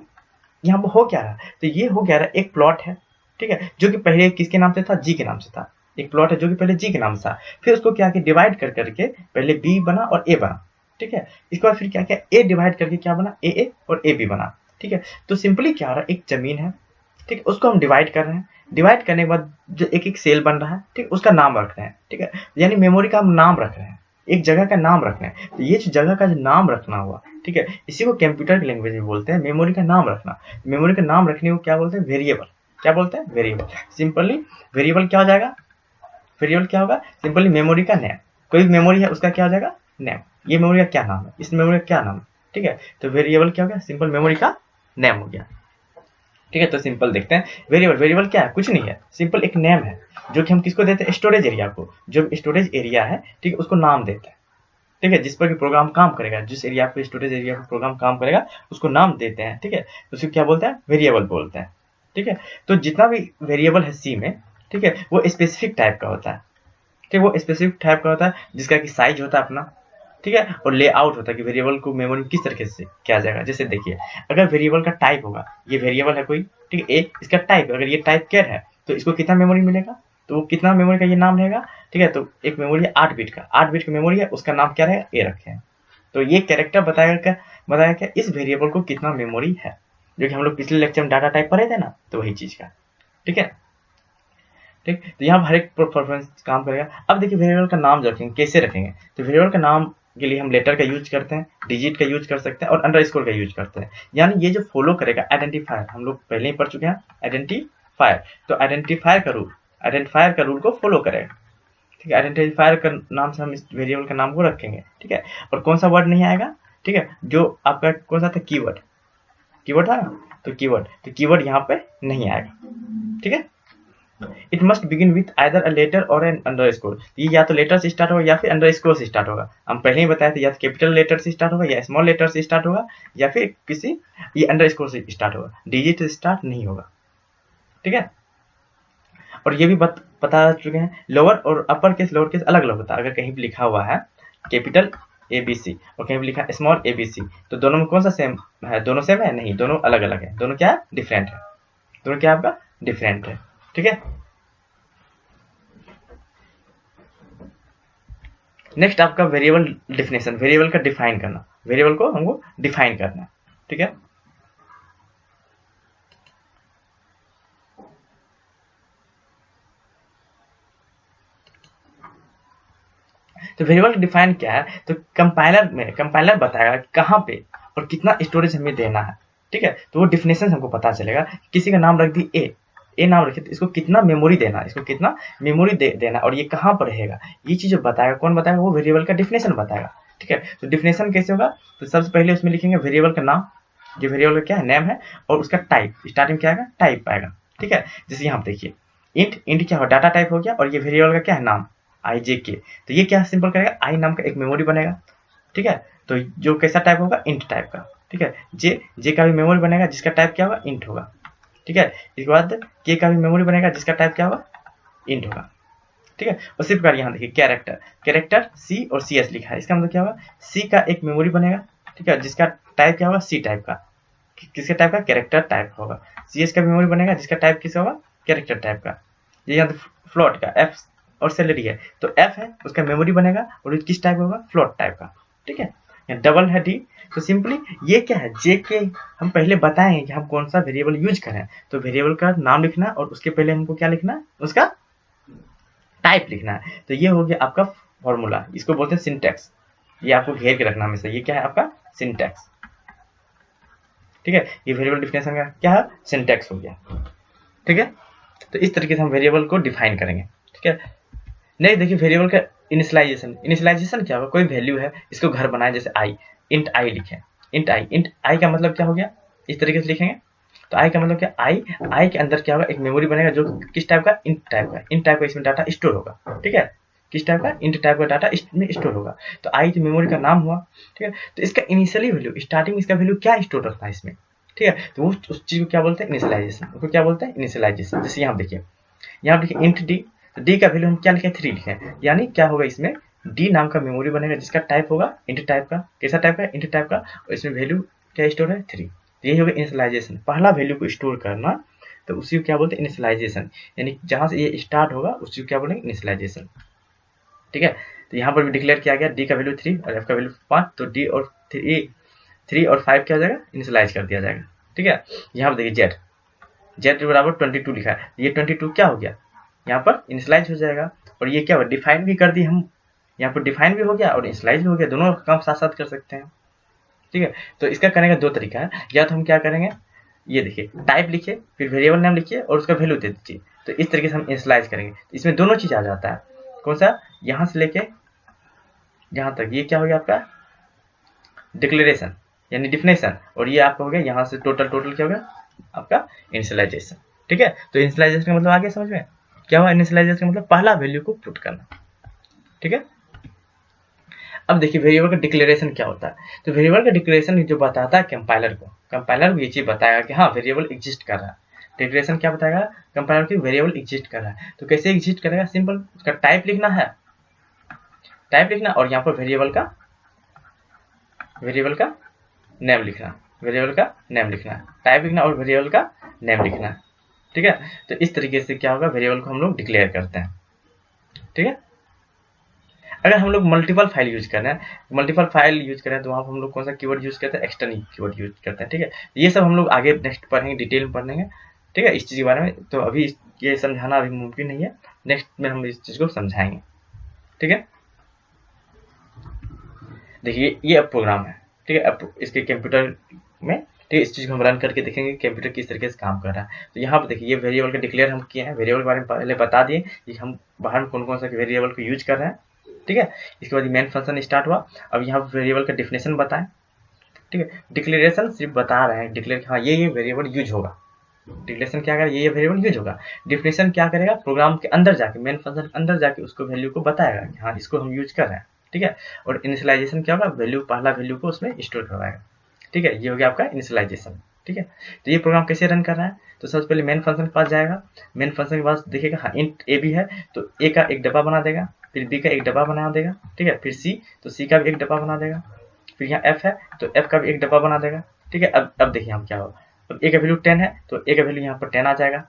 यहाँ पर हो क्या रहा, तो ये हो क्या रहा, एक प्लॉट है, ठीक है, जो कि पहले किसके नाम से था, जी के नाम से था। एक प्लॉट है जो कि पहले जी के नाम से था, फिर उसको क्या किया डिवाइड कर करके, पहले बी बना और ए बना, ठीक है। इसके बाद फिर क्या किया, ए डिवाइड करके क्या बना, ए और ए बी बना, ठीक है। तो सिंपली क्या हो रहा है, एक जमीन है, ठीक है, उसको हम डिवाइड कर रहे हैं, डिवाइड करने के बाद जो एक एक सेल बन रहा है, ठीक, उसका नाम रख रहे हैं, ठीक है, यानी मेमोरी का हम नाम रख रहे हैं, एक जगह का नाम रख रहे हैं। तो ये जो जगह का जो नाम रखना हुआ, ठीक है, इसी को कंप्यूटर की लैंग्वेज में बोलते हैं मेमोरी का नाम रखना। मेमोरी का नाम रखने को क्या बोलते हैं, वेरिएबल, क्या बोलते हैं, वेरिएबल। सिंपली वेरिएबल क्या हो जाएगा, वेरिएबल क्या होगा, सिंपली मेमोरी का नेम, कोई मेमोरी है उसका क्या हो जाएगा, नेम, ये मेमोरी का क्या नाम है, इस मेमोरी का क्या नाम है, ठीक है। तो वेरिएबल क्या हो गया, सिंपल मेमोरी का नेम हो गया, ठीक है। तो सिंपल देखते हैं, वेरिएबल, वेरिएबल क्या है, कुछ नहीं है, सिंपल एक नेम है, जो कि हम किसको देते हैं, स्टोरेज एरिया को, जो स्टोरेज एरिया है, ठीक है, उसको नाम देते हैं, ठीक है, जिस पर कि प्रोग्राम काम करेगा, जिस एरिया पे स्टोरेज एरिया पर प्रोग्राम काम करेगा उसको नाम देते हैं, ठीक है, तो उसको क्या बोलते हैं, वेरिएबल बोलते हैं, ठीक है। तो जितना भी वेरिएबल है सी में, ठीक है, वो स्पेसिफिक टाइप का होता है, ठीक, वो स्पेसिफिक टाइप का होता है, जिसका कि साइज होता है अपना, ठीक है, और लेआउट होता है कि वेरिएबल को मेमोरी में किस तरीके से किया जाएगा। जैसे देखिए, अगर वेरिएबल का टाइप होगा, ये वेरिएबल है कोई, ठीक है, ए, इसका टाइप, अगर ये टाइप कैर है तो इसको कितना मेमोरी मिलेगा, तो वो कितना मेमोरी का ये नाम रहेगा, ठीक है। तो एक मेमोरी है 8 बिट का, 8 बिट का मेमोरी है, उसका नाम क्या रहेगा, ए रखे हैं। तो ये कैरेक्टर बताएगा क्या इस वेरिएबल को कितना मेमोरी है, जो कि हम लोग पिछले लेक्चर में डाटा टाइप पढ़े थे ना, तो वही चीज का, ठीक है, ठीक। तो यहाँ हर एक परफॉर्मेंस काम करेगा। अब देखिए वेरिएबल का नाम जो रखेंगे, कैसे रखेंगे, तो वेरिएबल का नाम के लिए हम लेटर का यूज करते हैं, डिजिट का यूज कर सकते हैं और अंडरस्कोर का यूज करते हैं। यानी ये जो फॉलो करेगा आइडेंटिफायर, हम लोग पहले ही पढ़ चुके हैं आइडेंटिफायर, तो आइडेंटिफायर का रूल को फॉलो करेगा, ठीक है। आइडेंटिफायर का नाम से हम इस वेरिएबल का नाम को रखेंगे, ठीक है। और कौन सा वर्ड नहीं आएगा, ठीक है, जो आपका कौन सा था, कीवर्ड, कीवर्ड था ना, तो कीवर्ड यहाँ पे नहीं आएगा, ठीक है। It must begin with either a letter और एन अंडरस्कोर, ये या तो लेटर से स्टार्ट होगा या फिर अंडरस्कोर से स्टार्ट होगा। हम पहले ही बताए थे, या तो कैपिटल लेटर से स्टार्ट होगा या स्मॉल लेटर से स्टार्ट होगा या फिर किसी ये अंडरस्कोर से स्टार्ट होगा, डिजिट से स्टार्ट नहीं होगा, ठीक है। और ये भी बता चुके हैं, लोअर और अपर केस लोअर केस अलग अलग होता है। अगर कहीं भी लिखा हुआ है कैपिटल ABC और कहीं भी लिखा है स्मॉल ABC, तो दोनों में कौन सा सेम है, दोनों सेम है, नहीं, दोनों अलग अलग है, दोनों क्या है, डिफरेंट है, दोनों क्या आपका डिफरेंट है, ठीक है। नेक्स्ट आपका वेरिएबल डिफिनेशन, वेरिएबल का डिफाइन करना, वेरिएबल को हमको डिफाइन करना है, ठीक है। तो वेरिएबल डिफाइन क्या है, तो कंपाइलर बताएगा कहाँ पे और कितना स्टोरेज हमें देना है, ठीक है। तो वो डिफिनेशन हमको पता चलेगा, किसी का नाम रख दी ए नाम रखे, तो इसको कितना मेमोरी देना, इसको कितना मेमोरी देना और ये कहाँ पर रहेगा, ये चीज बताएगा, कौन बताएगा, वो वेरिएबल का डिफिनेशन बताएगा, ठीक है। तो डिफिनेशन कैसे होगा, तो सबसे पहले उसमें लिखेंगे वेरिएबल का नाम, जो वेरिएबल का क्या है, नेम है, और उसका टाइप, स्टार्टिंग क्या आएगा, टाइप आएगा, ठीक है। जैसे यहाँ देखिए इंट क्या हो, डाटा टाइप हो गया, और ये वेरिएबल का क्या है, नाम IJK, तो ये क्या सिंपल करेगा, आई नाम का एक मेमोरी बनेगा, ठीक है। तो जो कैसा टाइप होगा, इंट टाइप का, ठीक है। जे का भी मेमोरी बनेगा, जिसका टाइप क्या होगा, इंट होगा, ठीक है। इसके बाद के का भी मेमोरी बनेगा, जिसका टाइप क्या होगा, इंट होगा, ठीक है। उसी प्रकार यहाँ देखिए कैरेक्टर C और CS लिखा है, इसका मतलब क्या होगा, C का एक मेमोरी बनेगा, ठीक है, जिसका टाइप क्या होगा, C टाइप का, किसके टाइप का, कैरेक्टर टाइप होगा। CS का मेमोरी बनेगा, जिसका टाइप किसका होगा, कैरेक्टर टाइप का। ये यहाँ फ्लोट का F और सैलरी है, तो F है, उसका मेमोरी बनेगा और किस टाइप होगा, फ्लोट टाइप का, ठीक है। डबल है D, तो सिंपली ये क्या है, JK हम पहले बताएंगे कि हम कौन सा वेरिएबल यूज करें, तो वेरिएबल का नाम लिखना और उसके पहले हमको क्या लिखना है, उसका टाइप लिखना है। तो ये हो गया आपका फॉर्मूला, इसको बोलते हैं सिंटैक्स, ये आपको घेर के रखना हमेशा, ये क्या है आपका सिंटैक्स, ठीक है। ये वेरिएबल डिफिनेशन का क्या है, सिंटैक्स हो गया, ठीक है। तो इस तरीके से हम वेरिएबल को डिफाइन करेंगे, ठीक है। नहीं देखिए वेरिएबल का इनिशियलाइजेशन क्या होगा, कोई वैल्यू है, इसको घर बनाए, जैसे आई, इंट आई लिखें, इंट आई का मतलब क्या हो गया, इस तरीके से लिखेंगे, तो आई का मतलब क्या, आई के अंदर क्या होगा, एक मेमोरी बनेगा जो किस टाइप का, इंट टाइप का इसमें डाटा स्टोर होगा, ठीक है, किस टाइप का, इंट टाइप का डाटा इसमें स्टोर होगा। तो आई जो मेमोरी का नाम हुआ, ठीक है। तो इसका इनिशियली वैल्यू, स्टार्टिंग में इसका वैल्यू क्या स्टोर रखना है इसमें, ठीक है। तो उस चीज को क्या बोलते हैं, इनिशियलाइजेशन। उसको क्या बोलते हैं, इनिशियलाइजेशन। जैसे यहाँ देखिए, यहाँ देखिए इंट डी, तो डी का वैल्यू हम क्या लिखे, 3 लिखे, यानी क्या होगा इसमें, डी नाम का मेमोरी बनेगा जिसका टाइप होगा इंट टाइप का। कैसा टाइप का, इंट टाइप का, और इसमें वैल्यू क्या स्टोर है, 3। यही होगा इनिशियलाइजेशन, पहला वैल्यू को स्टोर करना, तो उसी को क्या बोलते हैं, इनिशियलाइजेशन। यानी जहां से ये स्टार्ट होगा उसी को क्या बोलेंगे, इनिशियलाइजेशन, ठीक है। तो यहाँ पर भी डिक्लेयर किया गया डी का वैल्यू 3 और एफ का वैल्यू 5, तो डी और 3 और 5 क्या हो जाएगा, इनिशियलाइज कर दिया जाएगा, ठीक है। यहाँ पर देखिए जेड बराबर 22 लिखा है, ये 22 क्या हो गया, यहाँ पर इनिशियलाइज हो जाएगा। और ये क्या हुआ, डिफाइन भी कर दी हम, यहाँ पर डिफाइन भी हो गया और इनिशियलाइज भी हो गया, दोनों काम साथ साथ कर सकते हैं, ठीक है। तो इसका करने का 2 तरीका है, या तो हम क्या करेंगे, ये देखिए टाइप लिखिए, फिर वेरिएबल नाम लिखिए और उसका वैल्यू दे दीजिए, तो इस तरीके से हम इनिशियलाइज करेंगे। इसमें दोनों चीज आ जाता है, कौन सा, यहाँ से लेके यहाँ तक, ये क्या हो गया आपका डिक्लेरेशन यानी डिफिनेशन, और ये आपका हो गया यहाँ से टोटल क्या हो गया आपका इनिशियलाइजेशन, ठीक है। तो इनिशियलाइजेशन का मतलब आगे समझ में क्या हुआ, इनिशियलाइजेशन का मतलब पहला वैल्यू को पुट करना, ठीक है। अब देखिए वेरिएबल का डिक्लेरेशन क्या होता है, तो वेरिएबल का डिक्लेरेशन जो बताता है कंपाइलर को ये चीज बताएगा कि हाँ वेरिएबल एग्जिस्ट कर रहा है। डिक्लेरेशन क्या बताएगा, कंपाइलर की वेरिएबल एग्जिस्ट कर रहा है। तो कैसे एग्जिस्ट करेगा, सिंपल, उसका टाइप लिखना है, और यहाँ पर वेरिएबल का नेम लिखना, टाइप लिखना और वेरिएबल का नेम लिखना, ठीक है। तो इस तरीके से क्या होगा, वेरिएबल को हम लोग डिक्लेयर करते हैं, ठीक है। अगर हम लोग मल्टीपल फाइल यूज कर रहे हैं, तो वहाँ पर हम लोग कौन सा कीवर्ड यूज करते हैं, एक्सटर्नल कीवर्ड यूज करते हैं, ठीक है। ये सब हम लोग आगे नेक्स्ट पढ़ेंगे, डिटेल में पढ़ेंगे, ठीक है, इस चीज के बारे में। तो अभी ये समझाना अभी मुमकिन नहीं है, नेक्स्ट में हम इस चीज को समझाएंगे, ठीक है। देखिए ये अब प्रोग्राम है, ठीक है। अब इसके कंप्यूटर में, ठीक है, इस चीज को हम रन करके देखेंगे कंप्यूटर किस तरीके से काम कर रहा है। तो यहाँ पर देखिए ये वेरिएबल का डिक्लेयर हम किए हैं, वेरिएबल के बारे में पहले बता दिए कि हम बाहर में कौन कौन सा वेरिएबल को यूज कर रहे हैं, ठीक है। इसके बाद मेन फंक्शन स्टार्ट हुआ, अब यहाँ वेरिएबल का डिफिनेशन बताएं, ठीक है। डिक्लेरेशन सिर्फ बता रहे हैं, डिक्लेयर हाँ ये वेरिएबल यूज होगा, डिक्लेरेशन क्या करेगा, ये वेरिएबल यूज होगा। डिफिनेशन क्या करेगा, प्रोग्राम के अंदर जाके, मेन फंक्शन के अंदर जाके उसको वैल्यू को बताएगा कि हाँ इसको हम यूज कर रहे हैं, ठीक है। और इनिशियलाइजेशन क्या होगा, वैल्यू पहला वैल्यू को उसमें स्टोर करवाएगा, ठीक है। ये हो गया आपका इनिशियलाइजेशन, ठीक है। तो ये प्रोग्राम कैसे रन कर रहा है, तो सबसे पहले मेन फंक्शन के पास जाएगा, मेन फंक्शन के पास देखिएगा हाँ इंट ए भी है, तो ए का एक डब्बा बना देगा, फिर बी का एक डब्बा बना देगा, ठीक है। फिर सी, तो सी का भी एक डब्बा बना देगा, फिर यहाँ एफ है तो एफ का भी एक डब्बा बना देगा, ठीक है। अब देखिए हम क्या होगा, अब ए का वैल्यू 10 है तो ए का वैल्यू यहाँ पर 10 आ जाएगा,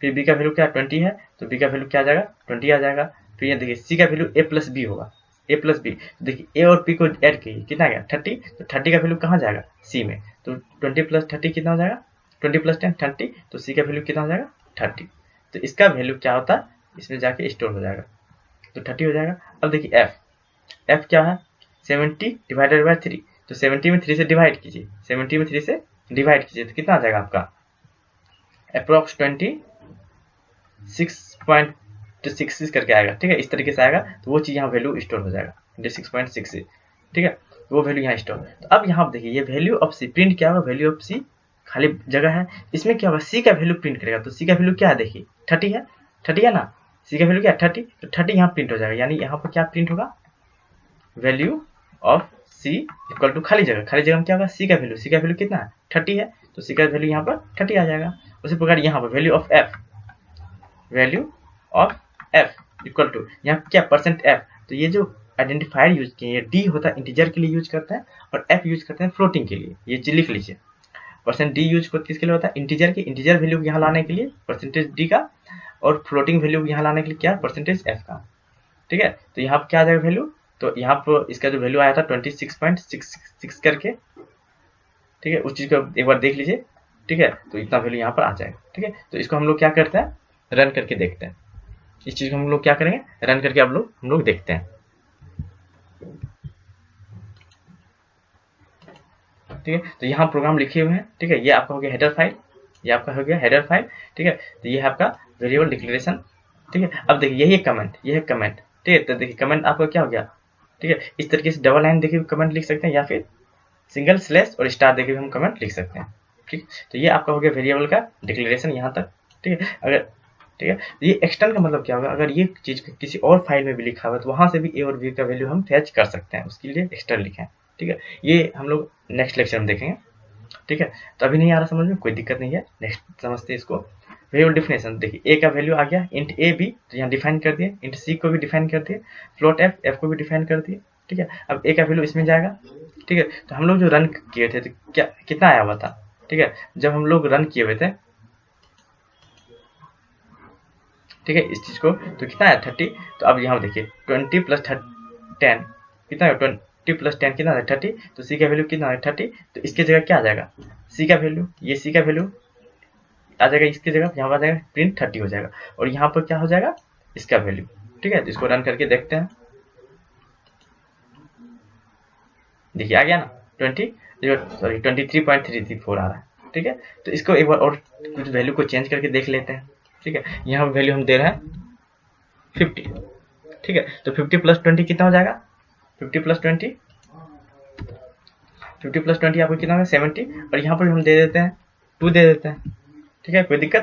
फिर बी का वैल्यू क्या 20 है तो बी का वैल्यू क्या आ जाएगा 20 आ जाएगा। फिर यहाँ देखिए सी का वैल्यू ए प्लस बी होगा, ए प्लस बी, देखिए ए और पी को ऐड कीजिए कितना आ गया 30, तो 30 का वैल्यू कहाँ जाएगा सी में, तो 20 प्लस 30 कितना हो जाएगा, 20 प्लस 10 30, तो सी का वैल्यू कितना हो जाएगा 30। तो इसका वैल्यू क्या होता है, इसमें जाके स्टोर हो जाएगा, तो 30 हो जाएगा। अब देखिए एफ क्या है 70 डिवाइडेड बाय 3, तो 70 में 3 से डिवाइड कीजिए, 70 में 3 से डिवाइड कीजिए तो कितना आ जाएगा आपका अप्रोक्स 26.66 करके आएगा, ठीक है। इस तरीके से आएगा तो वो चीज़ यहाँ वैल्यू स्टोर हो जाएगा 26.66, ठीक है। वो वैल्यू यहाँ स्टोर। तो अब यहाँ देखिए ये वैल्यू ऑफ सी प्रिंट क्या होगा, वैल्यू ऑफ सी खाली जगह है, इसमें क्या होगा सी का वैल्यू प्रिंट करेगा, तो सी का वैल्यू क्या है देखिए 30 है ना, सी का वैल्यू क्या है 30, तो 30 यहाँ प्रिंट हो जाएगा, यानी यहाँ पर क्या प्रिंट होगा value of C equal to खाली जगह में क्या होगा सी का वैल्यू कितना है 30 है, तो सी का वैल्यू यहाँ पर 30 आ जाएगा। उसी प्रकार यहाँ पर value of F equal to यहाँ क्या %f, तो ये जो आइडेंटिफायर यूज किए ये डी होता है इंटीजर के लिए यूज करते हैं और एफ यूज करते हैं फ्लोटिंग के लिए, ये चीज लिख लीजिए। %d यूज किसके लिए होता है इंटीजर वैल्यू यहाँ लाने के लिए %d का, और फ्लोटिंग वैल्यू यहाँ लाने के लिए क्या %f का, ठीक है। तो यहाँ पर क्या आ जाएगा वैल्यू, तो यहाँ पर इसका जो वैल्यू आया था 26.66 करके, ठीक है, उस चीज को एक बार देख लीजिए, ठीक है। तो इतना वैल्यू यहाँ पर आ जाएगा, ठीक है। तो इसको हम लोग क्या करते हैं रन करके देखते हैं, इस चीज को हम लोग क्या करेंगे रन करके हम लोग देखते हैं, ठीक है। तो यहाँ प्रोग्राम लिखे हुए हैं, ठीक है। ये आपका हो गया हेडर फाइल, ठीक है। तो ये है आपका वेरिएबल डिक्लेरेशन, ठीक है। अब देखिए यही कमेंट, ये है कमेंट, ठीक है। तो देखिए कमेंट आपका क्या हो गया, ठीक है। इस तरीके से डबल लाइन देखिए कमेंट लिख सकते हैं, या फिर सिंगल स्लैश और स्टार देखिए हम कमेंट लिख सकते हैं, ठीक है। ठीक, तो ये आपका हो गया वेरिएबल का डिक्लेरेशन यहाँ तक। ठीक है, अगर ठीक है, ये एक्सटर्न का मतलब क्या होगा, अगर ये चीज़ किसी और फाइल में भी लिखा हुआ है तो वहाँ से भी ए और बी का वैल्यू हम फैच कर सकते हैं, उसके लिए एक्सटर्न लिखें। ठीक है, ये हम लोग नेक्स्ट लेक्चर में देखेंगे। ठीक है, तो अभी नहीं आ रहा समझ में, कोई दिक्कत नहीं है, नेक्स्ट समझते हैं इसको। वेरिएबल डिफिनेशन देखिए, ए का वैल्यू आ गया इंट ए बी, तो यहाँ डिफाइन कर दिए, इंट सी को भी डिफाइन कर दिए, फ्लोट एफ, एफ को भी डिफाइन कर दिए। ठीक है, अब ए का वैल्यू इसमें जाएगा। ठीक है, तो हम लोग जो रन किए थे तो क्या कितना आया हुआ था। ठीक है, जब हम लोग रन किए हुए थे, ठीक है, इस चीज को, तो कितना है 30। तो अब यहाँ देखिए 20 प्लस 10 कितना है, 20 प्लस 10 कितना है 30। तो सी का वैल्यू कितना है 30, तो इसके जगह क्या आ जाएगा, सी का वैल्यू, ये सी का वैल्यू आ जाएगा इसकी जगह, यहाँ पर आ जाएगा प्रिंट 30 हो जाएगा, और यहाँ पर क्या हो जाएगा इसका वैल्यू। ठीक है, तो इसको रन करके देखते हैं, देखिए आ गया ना 23.334 आ रहा है। ठीक है, तो इसको एक बार और कुछ वैल्यू को चेंज करके देख लेते हैं। ठीक है, यहाँ वैल्यू हम दे रहे हैं 50। ठीक है, तो 50 प्लस 20 कितना हो जाएगा, 50 प्लस 20 आपको कितना होगा 70, और यहाँ पर हम दे देते हैं 2 दे देते हैं। ठीक है, कोई दिक्कत।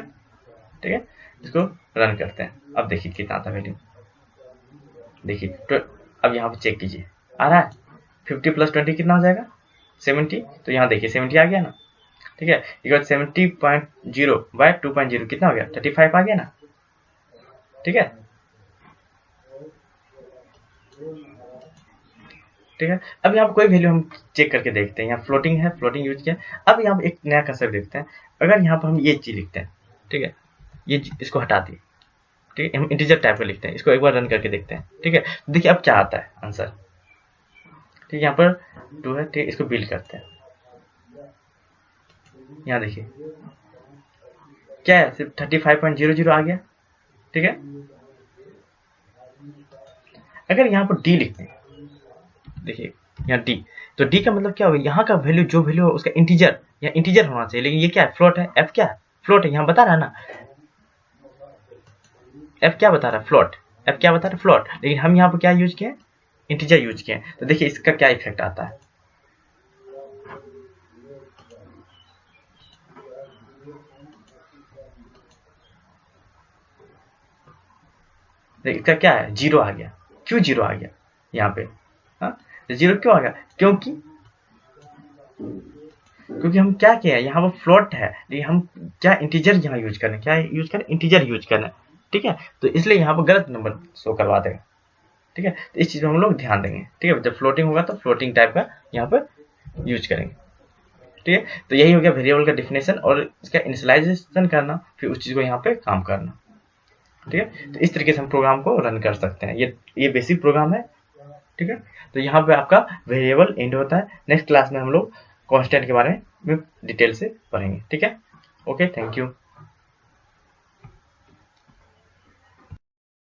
ठीक है, इसको रन करते हैं, अब देखिए कितना आता वैल्यू, देखिए तो अब यहाँ पर चेक कीजिए आ रहा है 50 प्लस 20 कितना हो जाएगा 70, तो यहाँ देखिए 70 आ गया ना। ठीक है, 70.0 बाय 2.0 कितना हो गया 35 आ गया ना। ठीक है, ठीक है, अब यहाँ पर कोई वैल्यू हम चेक करके देखते हैं, यहाँ फ्लोटिंग है, फ्लोटिंग यूज किया। अब यहाँ पर एक नया कंसेप्ट देखते हैं, अगर यहाँ पर हम ये चीज लिखते हैं, ठीक है, ये इसको हटा दिए, ठीक है, हम इंटीजर टाइप का लिखते हैं, इसको एक बार रन करके देखते हैं। ठीक है, देखिए अब क्या आता है आंसर। ठीक है, यहाँ पर 2 है, ठीक है, इसको बिल्ड करते हैं, यहाँ देखिए क्या है, सिर्फ 35.00 आ गया। ठीक है, अगर यहाँ पर डी लिखते हैं, देखिए यहाँ डी, तो डी का मतलब क्या होगा, यहाँ का वैल्यू जो वैल्यू है उसका इंटीजर, यहाँ इंटीजर होना चाहिए, लेकिन ये क्या है फ्लोट है, एफ क्या है फ्लोट है, यहाँ बता रहा है ना एफ क्या बता रहा है फ्लोट, एफ क्या बता रहा है फ्लोट, लेकिन हम यहाँ पर क्या यूज किए इंटीजर यूज किए। तो देखिए इसका क्या इफेक्ट आता है, देखिए इसका क्या है 0 आ गया, क्यों 0 आ गया यहाँ पे, हाँ 0 क्यों आ गया, क्योंकि हम क्या किया है यहाँ पर फ्लोट है, लेकिन हम क्या इंटीजर यहाँ यूज करें, क्या यूज करें इंटीजर यूज करें। ठीक है, तो इसलिए यहाँ पर गलत नंबर शो करवा देगा। ठीक है, तो इस चीज में हम लोग ध्यान देंगे। ठीक है, जब फ्लोटिंग होगा तो फ्लोटिंग टाइप का यहाँ पर यूज करेंगे। ठीक है, तो यही हो गया वेरिएबल का डिफिनेशन और इसका इनिशियलाइजेशन करना, फिर उस चीज को यहाँ पे काम करना। ठीक है, तो इस तरीके से हम प्रोग्राम को रन कर सकते हैं, ये बेसिक प्रोग्राम है। ठीक है, तो यहाँ पे आपका वेरिएबल एंड होता है। नेक्स्ट क्लास में हम लोग कांस्टेंट के बारे में डिटेल से पढ़ेंगे। ठीक है, ओके, थैंक यू।